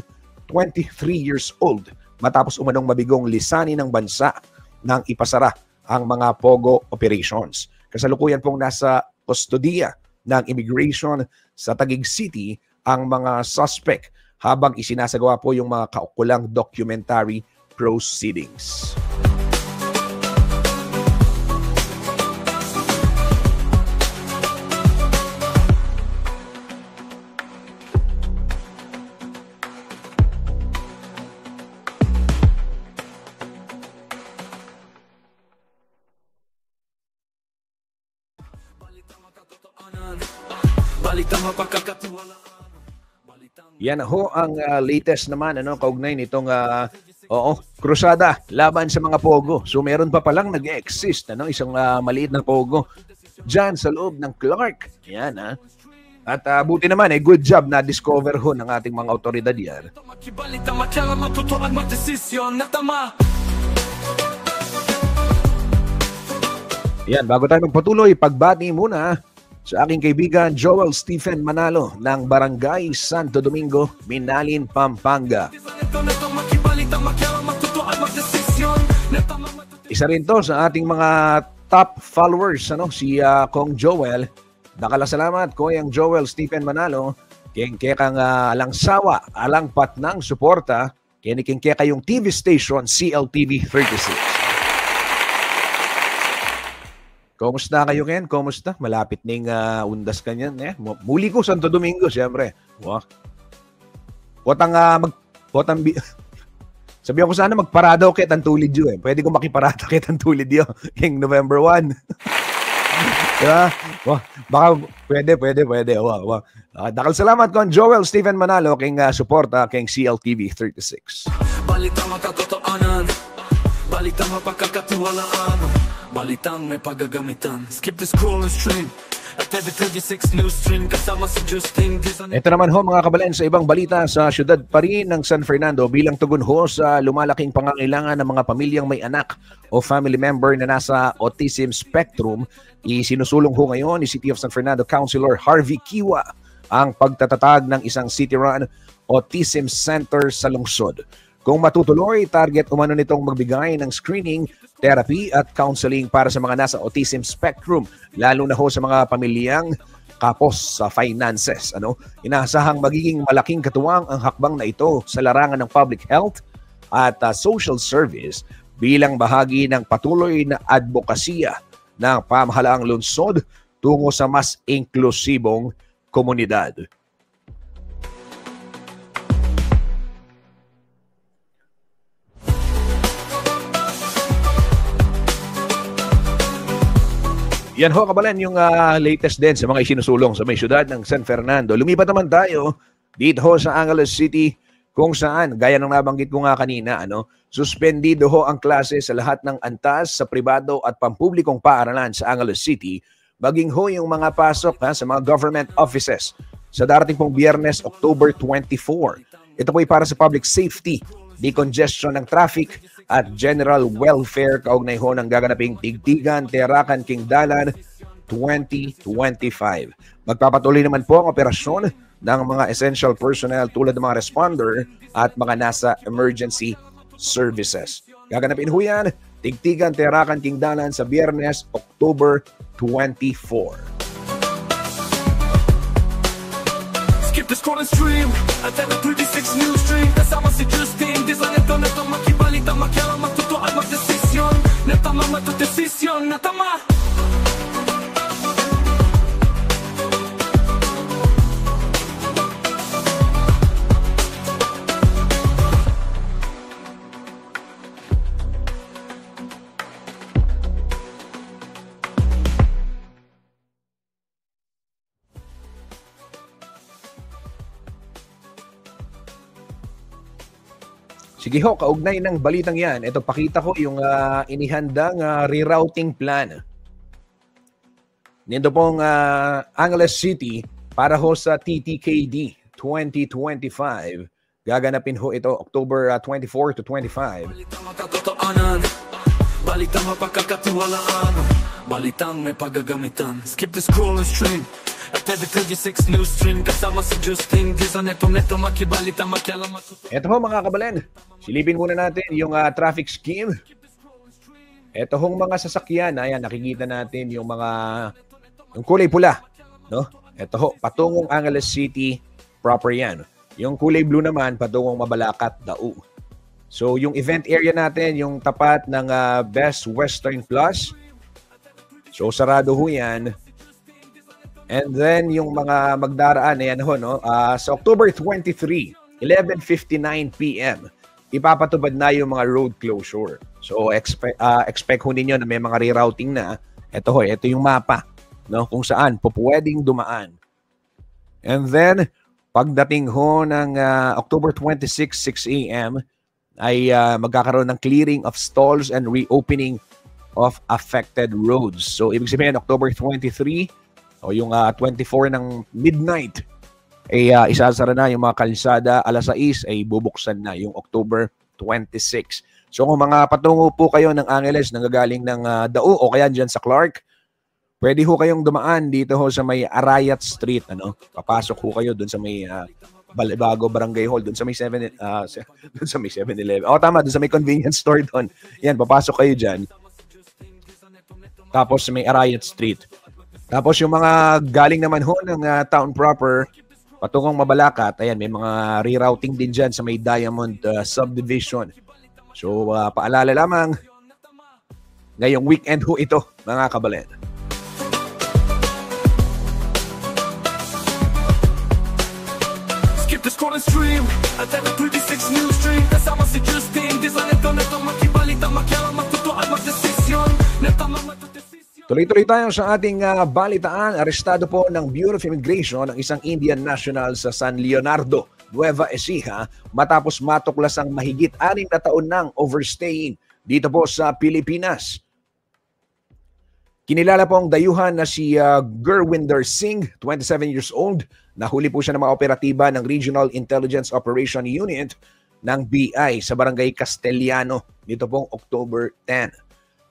23 years old, matapos umanong mabigong lisanin ng bansa nang ipasara ang mga pogo operations. Kasalukuyan pong nasa kustodiya ng immigration sa Taguig City ang mga suspect habang isinasagawa po yung mga kaukulang documentary proceedings. Yan ho ang latest naman kaugnay nitong krusada laban sa mga pogo. So meron pa palang nag-exist isang maliit na pogo diyan sa loob ng Clark. Yan At buti naman good job na discover ho ng ating mga otoridad yan. Yan, bago tayo magpatuloy, pagbati muna sa aking kaibigan Joel Stephen Manalo ng Barangay Santo Domingo, Minalin, Pampanga. Isa rin to sa ating mga top followers, si Kong Joel. Nakalasalamat ko yung Joel Stephen Manalo. Keng-kekang alang sawa, alang patnang suporta. Keniking-keka yung TV station CLTV 36. Kumusta kayo, Ken? Kumusta? Malapit ning undas kanyan. Muli ko, Santo Domingo, siyempre. Wow. Sabihan ko sana magparada ako kay Tantulid yun. Pwede ko makiparada kay Tantulid yun. King November 1. Diba? Wow. Baka pwede. Wow. Dakal salamat kon Joel Stephen Manalo king suporta king CLTV 36. Balitang makatotoanan, balitang mapagkakatiwalaan, balitang may paggagamitan. Skip the scroll and stream at every 36 news stream kasama si Justin. Ito naman ho mga kabalen sa ibang balita sa syudad pa rin ng San Fernando bilang tugon ho sa lumalaking pangangailangan ng mga pamilyang may anak o family member na nasa autism spectrum. Isinusulong ho ngayon ni City of San Fernando Councilor Harvey Kiwa ang pagtatatag ng isang city-run autism center sa lungsod. Kung matutuloy, target umano nitong magbigay ng screening, therapy at counseling para sa mga nasa autism spectrum, lalo na ho sa mga pamilyang kapos sa finances. Inaasahang magiging malaking katuwang ang hakbang na ito sa larangan ng public health at social service bilang bahagi ng patuloy na advokasya ng pamahalaang lungsod tungo sa mas inklusibong komunidad. Yan ho, kabalan, yung latest din sa mga isinusulong sa may syudad ng San Fernando. Lumipat naman tayo dito ho sa Angeles City kung saan, gaya ng nabanggit ko nga kanina, suspendido ho ang klase sa lahat ng antas sa pribado at pampublikong paaralan sa Angeles City, maging ho yung mga pasok sa mga government offices sa darating pong Biyernes, October 24. Ito po ay para sa public safety, decongestion ng traffic, at general welfare kaugnay ho ng gaganaping Tigtigan, Terakan, Kingdalan 2025. Magpapatuloy naman po ang operasyon ng mga essential personnel tulad ng mga responder at mga nasa emergency services. Gaganapin ho yan, Tigtigan, Terakan, Kingdalan sa Biyernes, October 24. Skip the scroll and stream at every 36 news stream kasama si Justin. Di sa neto makibalita, makialam, magtuto at magdesisyon. Natama matudesisyon, natama. Sige ho, kaugnay ng balitang yan, ito pakita ko yung inihandang rerouting plan. Nito pong Angeles City para ho sa TTKD 2025. Gaganapin ho ito October 24 to 25. Balitang makatotoanan, balitang mapagkakatiwalaan, balitang may paggagamitan. Skip the scroll and stream at every 36 news stream kasama si Justin. Di sa neto makibalita, makialam, matuto. Ito ho mga kabalen, silipin muna natin yung traffic scheme. Ito hong mga sasakyan, ayan, nakikita natin yung kulay pula, no? Ito ho, patungong Angeles City proper yan. Yung kulay blue naman, patungong Mabalacat, Dao. So yung event area natin, yung tapat ng Best Western Plus. So sarado ho yan. And then yung mga magdaraan, ayan ho, no? Sa October 23, 11:59 p.m., ipapatupad na yung mga road closure. So expect ho ninyo na may mga rerouting na. Ito ho, ito yung mapa, no? Kung saan po pwedeng dumaan. And then, pagdating ho ng October 26, 6 a.m., ay magkakaroon ng clearing of stalls and reopening of affected roads. So ibig sabihin, October 23, o yung 24 ng midnight, ay isasara na yung mga kalsada. Alas 6 ay bubuksan na yung October 26. So kung mga patungo po kayo ng Angeles, nanggagaling ng Dao o kaya dyan sa Clark, pwede ho kayong dumaan dito ho sa may Arayat Street. Papasok ho kayo dun sa may Balibago Barangay Hall, dun sa may 7-Eleven. Tama, dun sa may convenience store dun. Yan, papasok kayo dyan. Tapos sa may Arayat Street. Tapos yung mga galing naman ho ng town proper, patungong Mabalacat, ayan, may mga rerouting din dyan sa may Diamond Subdivision. So, paalala lamang, ngayong weekend ho ito, mga kabalen. Skip the scroll and stream at the 36 news stream. Kasama si Justin. Di sa neto makibalita, makialam, matutuan, magdesisyon. Neta magdesisyon. Tuloy-tuloy tayo sa ating balitaan. Arestado po ng Bureau of Immigration ang isang Indian national sa San Leonardo, Nueva Ecija matapos matuklas ang mahigit 6 na taon ng overstaying dito po sa Pilipinas. Kinilala po ang dayuhan na si Gurwinder Singh, 27 years old. Nahuli po siya ng mga operatiba ng Regional Intelligence Operation Unit ng BI sa Barangay Castellano dito pong October 10.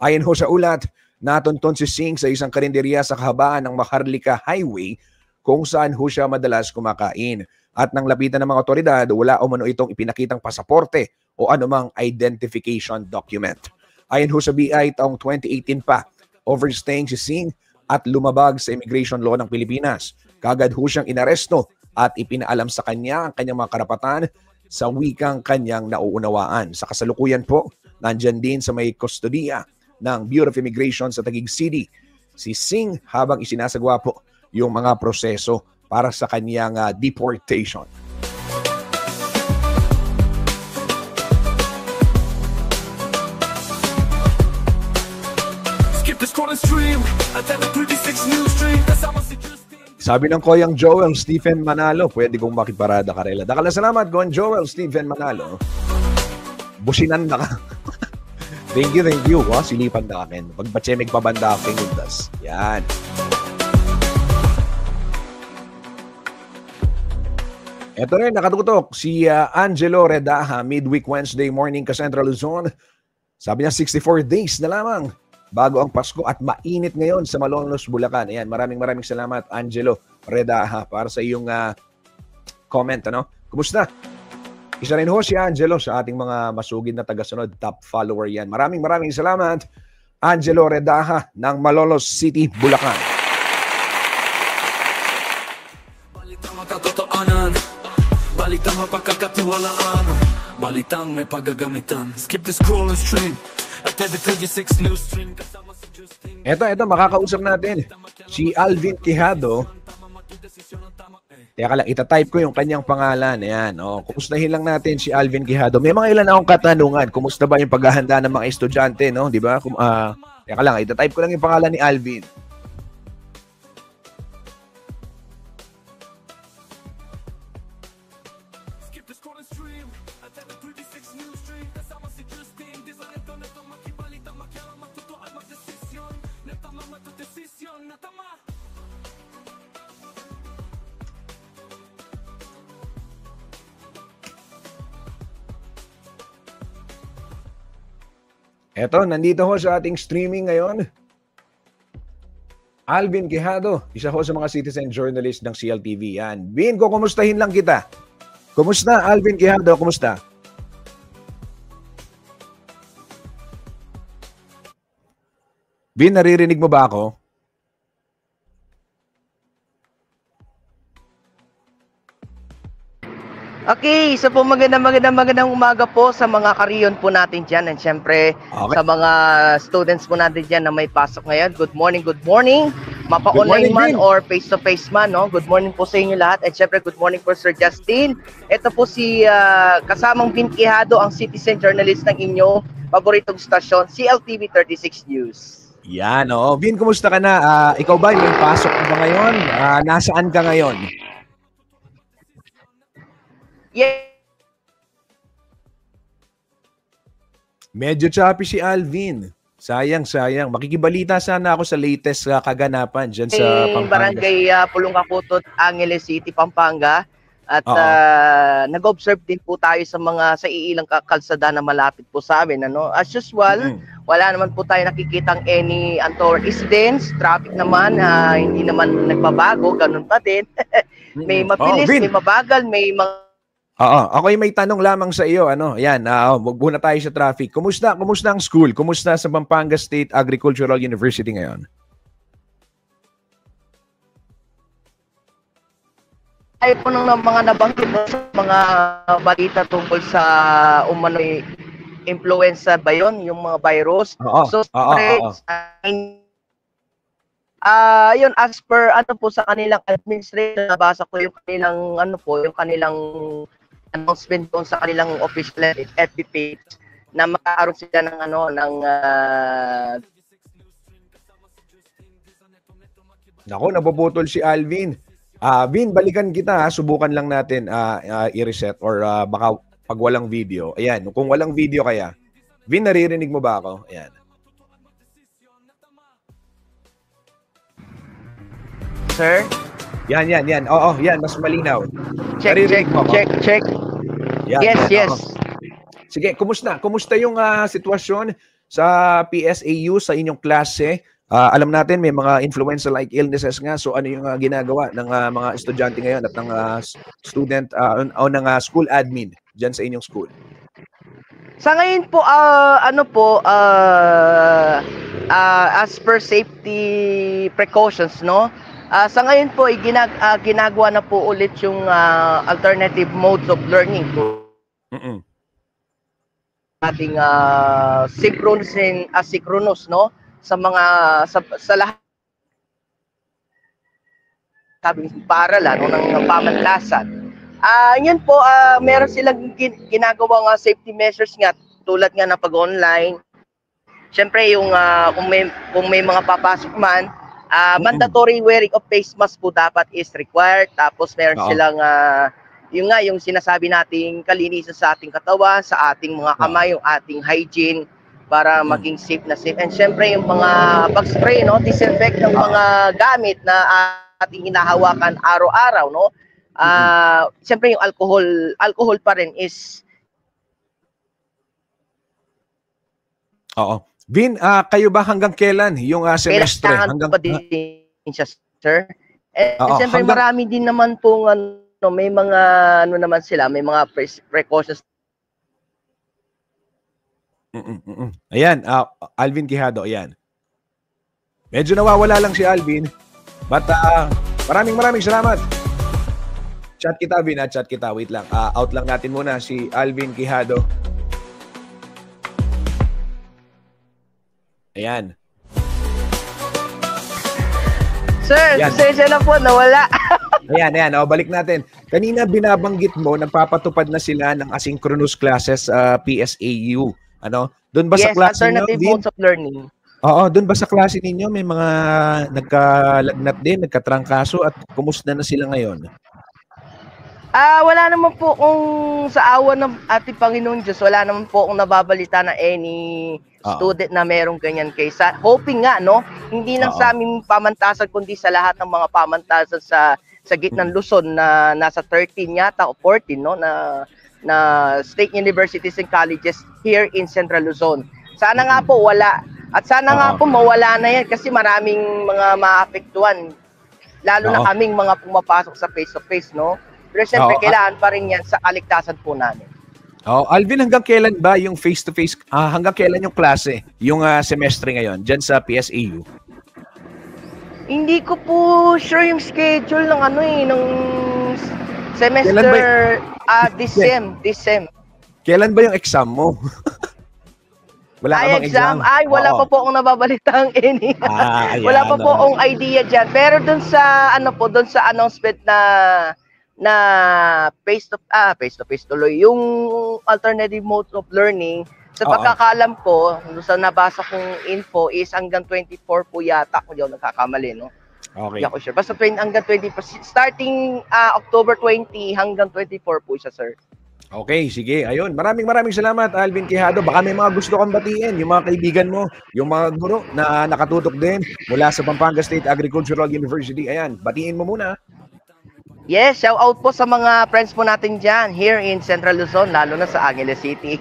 Ayon ho sa ulat, natuntun si Singh sa isang karinderya sa kahabaan ng Maharlika Highway kung saan ho siya madalas kumakain. At nang lapitan ng mga otoridad, wala umano itong ipinakitang pasaporte o anumang identification document. Ayon ho sa BI, taong 2018 pa, overstaying si Singh at lumabag sa immigration law ng Pilipinas. Kagad ho siyang inaresto at ipinaalam sa kanya ang kanyang mga karapatan sa wikang kanyang nauunawaan. Sa kasalukuyan po, nandyan din sa may kustodiya ng Bureau of Immigration sa Taguig City si Singh habang isinasagwa po yung mga proseso para sa kanyang deportation. Sabi ng Koyang Joel, Stephen Manalo, pwede kong makiparada karela. Dakala salamat, Koyang Joel, Stephen Manalo. Businan na ka. Thank you. Silipan na akin. Pagbatsemig pabanda aking undas. Yan. Ito rin, nakatutok. Si Angelo Redaha, midweek Wednesday morning ka Central Luzon. Sabi niya, 64 days na lamang bago ang Pasko at mainit ngayon sa Malolos, Bulacan. Ayan, maraming salamat, Angelo Redaha, para sa iyong comment. Ano? Kumusta? Isa rin ho si Angelo sa ating mga masugid na tagasunod, top follower yan. Maraming salamat, Angelo Redaha ng Malolos City, Bulacan. Balitang makatotoanan, balitang mapagkakatiwalaan, balitang may paggagamitan. Skip the scroll and stream at every 36 news stream. Kasama si Justin. Ito, makakausap natin si Alvin Quijado. Teka lang, itatype ko yung kanyang pangalan. Ayan, kumustahin lang natin si Alvin Quijado. May mga ilan akong katanungan. Kumusta ba yung paghahanda ng mga estudyante, no? Di ba? Teka lang, itatype ko lang yung pangalan ni Alvin. Eto, nandito ho sa ating streaming ngayon. Alvin Quijado, isa ho sa mga citizen journalist ng CLTV. Yan. Bin, kumustahin lang kita. Kumusta, Alvin Quijado? Kumusta? Bin, naririnig mo ba ako? Okay, so po magandang umaga po sa mga kariyon po natin dyan. And syempre, sa mga students po natin dyan na may pasok ngayon. Good morning. Mapa-online man or face-to-face man, no? Good morning po sa inyo lahat. And syempre, good morning po Sir Justin. Ito po si kasamang Bin Quijado, ang citizen journalist ng inyo paboritong stasyon, CLTV 36 News. Yan, Bin, kumusta ka na? Ikaw ba, may pasok ka ba ngayon? Nasaan ka ngayon? Yeah. Medyo choppy si Alvin. Sayang. Makikibalita sana ako sa latest kaganapan dyan sa Pampanga. Barangay Pulong-Kakutot, Angeles City, Pampanga. At nag-observe din po tayo sa iilang kalsada na malapit po sa amin. Ano? As usual, wala naman po tayo nakikitang any untoward incidents. Traffic naman, hindi naman nagbabago. Ganun pa din. May mabilis, may mabagal, may mga... Ako'y may tanong lamang sa iyo. Yan, muna tayo sa traffic. Kumusta ang school? Kumusta sa Pampanga State Agricultural University ngayon? Ay po ng mga nabanggit sa mga balita tungkol sa umano'y influenza ba yun? Yung mga virus. So, Yun, as per ano po sa kanilang administrator, nabasa ko yung kanilang ano po, yung kanilang announcement doon sa kanilang official FB page na magkakaroon sila ng ano ng Nako, nabubutol si Alvin. Vin, balikan kita ha. Subukan lang natin i-reset or baka pag walang video. Ayan, kung walang video kaya. Vin, naririnig mo ba ako? Ayan. Sir? Yan. Oo, yan. Mas malinaw. Check. Yan, Yes. Oo. Sige, kumusta yung sitwasyon sa PSAU, sa inyong klase? Alam natin may mga influenza-like illnesses nga. So ano yung ginagawa ng mga estudyante ngayon at ng student o ng school admin dyan sa inyong school? Sa ngayon po, as per safety precautions, no? Sa ngayon po, ginagawa na po ulit yung alternative modes of learning po. Ating synchronous and asynchronous, no? Sa mga, sa lahat sabing paaralan o ng pamantasan. Yun po, meron silang ginagawang safety measures nga, tulad nga ng pag-online. Siyempre, yung kung may mga papasok man, mandatory wearing of face mask po dapat is required. Tapos meron silang yung sinasabi nating kalinisan sa ating katawan, sa ating mga kamay, yung ating hygiene para maging safe na safe. And syempre yung mga pag-spray, no, disinfect ng mga gamit na ating hinahawakan araw-araw, no. Syempre yung alcohol pa rin is Oo. Vin, kayo ba hanggang kailan yung semestre? Hanggang pa din siya, sir. And siyempre marami din naman pong may mga naman sila, may mga precautions. Ayan, Alvin Quijado, ayan. Medyo nawawala lang si Alvin. But maraming salamat. Chat kita, Vin, chat kita. Wait lang. Out lang natin muna si Alvin Quijado. Ayan. Sir, pasensya na po, nawala. Ayan. Balik natin. Kanina binabanggit mo, nagpapatupad na sila ng asynchronous classes PSAU. Ano? Doon ba sa klase niyo? Alternative modes of learning. Oo, doon ba sa klase ninyo may mga nagkalagnat din, nagkatrangkaso at kumusta na sila ngayon? Wala naman po kung sa awa ng ating Panginoon Diyos, wala naman po akong nababalita na any student na merong ganyan case. Hoping nga, no? Hindi lang sa aming pamantasan, kundi sa lahat ng mga pamantasan sa gitnang Luzon na nasa 13 yata o 14, no? Na state universities and colleges here in Central Luzon. Sana nga po wala. At sana nga po mawala na yan kasi maraming mga maapektuhan. Lalo na kaming mga pumapasok sa face-to-face, no? Pero siyempre, kailangan pa rin yan sa kaligtasan po namin. Alvin, hanggang kailan ba yung face-to-face, hanggang kailan yung klase, yung semestre ngayon, dyan sa PSAU? Hindi ko po sure yung schedule ng ng semester, Decem. Kailan ba yung exam mo? Wala ka bang exam? Wala pa po akong nababalitang any. Wala pa po akong idea dyan. Pero dun sa, dun sa announcement na face-to-face tuloy, yung alternative mode of learning, sa pagkakalam ko, sa nabasa kong info is hanggang 24 po yata, kung di ako nagkakamali, no? Okay. Hindi ako sure. Basta hanggang 24, starting October 20 hanggang 24 po siya, sir. Okay, sige. Ayun. Maraming salamat, Alvin Quijado. Baka may mga gusto kang batiin, yung mga kaibigan mo, yung mga guro na nakatutok din mula sa Pampanga State Agricultural University. Ayan, batiin mo muna. Yes, shout out po sa mga friends po natin dyan here in Central Luzon, lalo na sa Angeles City.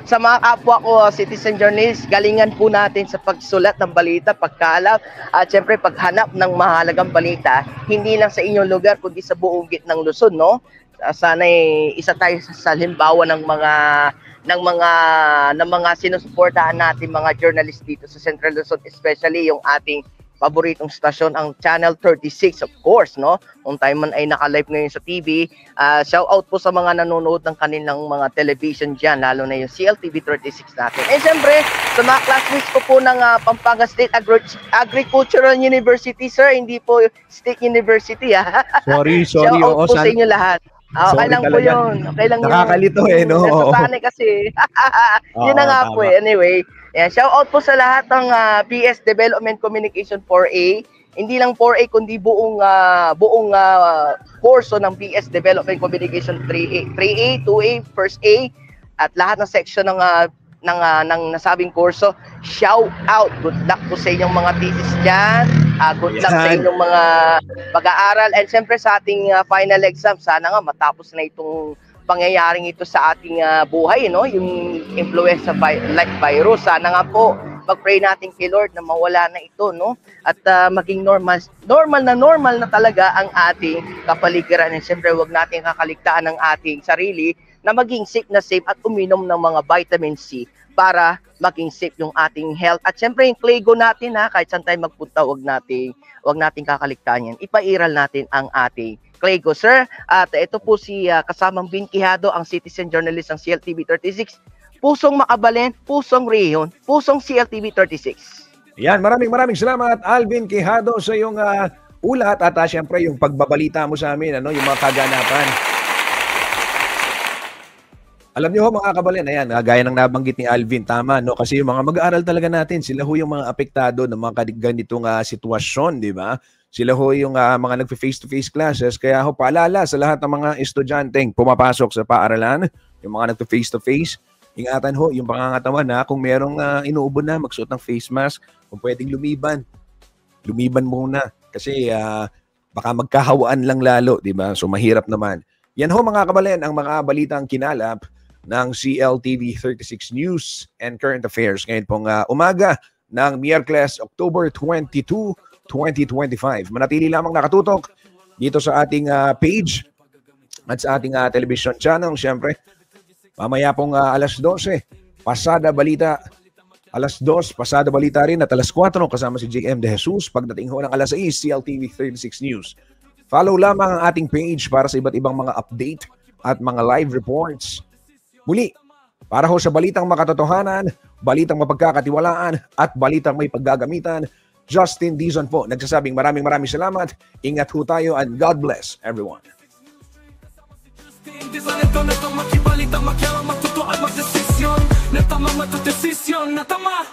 Sa mga kapwa ko, citizen journalists, galingan po natin sa pagsulat ng balita, pagkalap, at syempre paghanap ng mahalagang balita, hindi lang sa inyong lugar, kundi sa buong gitnang Luzon, no? Sana isa tayo sa halimbawa ng mga sinusuportahan natin mga journalists dito sa Central Luzon, especially yung ating paboritong stasyon, ang Channel 36 of course, no? Kung tayo man ay naka-live ngayon sa TV, shout out po sa mga nanonood ng kanilang mga television dyan, lalo na yung CLTV 36 natin. And syempre, sa mga classmates ko po ng Pampanga State Agricultural University, sir, hindi po State University, ha? Sorry. Shout out po sa inyo lahat. Okay lang po yun. Okay lang yun. Nakakalito no? Nasasanay kasi. Yun na nga po eh. Anyway, yan. Shout out po sa lahat ng PS Development Communication 4A. Hindi lang 4A kundi buong kurso ng PS Development Communication 3A, 2A, First A at lahat ng section ng nasabing kurso. Shout out. Good luck po sa inyong mga thesis diyan. Good luck sa inyong mga pag-aaral and siyempre sa ating final exam. Sana nga matapos na itong pangyayaring ito sa ating buhay, no? Yung influenza like virus. Sana nga po mag-pray natin kay Lord na mawala na ito, no? At maging normal na talaga ang ating kapaligiran. And siyempre wag natin kakaligtaan ng ating sarili na maging safe at uminom ng mga vitamin C para maging safe yung ating health. At syempre yung Claygo natin, kahit saan tayo magpunta, wag natin kakaligtaan yan. Ipairal natin ang ating Claygo, sir. At ito po si kasamang Vin Quijado, ang citizen journalist ng CLTV 36. Pusong Makabalin, pusong Riyon, pusong CLTV 36. Yan, maraming salamat Alvin Quijado sa iyong ulat at syempre yung pagbabalita mo sa amin, yung mga kaganapan. Alam niyo mga kabalin, ayan, gaya ng nabanggit ni Alvin, tama, no? Kasi yung mga mag-aaral talaga natin, sila ho yung mga apektado ng mga ganitong sitwasyon, di ba? Sila ho yung mga nagfe-face-to-face classes, kaya ho paalala sa lahat ng mga estudyanteng pumapasok sa paaralan, yung mga nagfe-face-to-face, ingatan ho yung pangangatawan na kung merong inuubo na, magsuot ng face mask, kung pwedeng lumiban muna. Kasi baka magkahawaan lang lalo, di ba? So mahirap naman. Yan ho mga kabalin, ang mga balitang kinalap ng CLTV 36 News and Current Affairs ngayon pong umaga ng Miyerkules, October 22, 2025. Manatili lamang nakatutok dito sa ating page at sa ating television channel. Siyempre, mamaya pong alas 12, pasada balita. Alas 2, pasada balita rin at alas 4 kasama si JM De Jesus. Pagdating ho ng alas 6, CLTV 36 News. Follow lamang ang ating page para sa iba't ibang mga update at mga live reports. Muli, para ho sa balitang makatotohanan, balitang mapagkakatiwalaan, at balitang may paggagamitan, Justin Dizon po nagsasabing maraming salamat. Ingat ho tayo and God bless everyone. Natama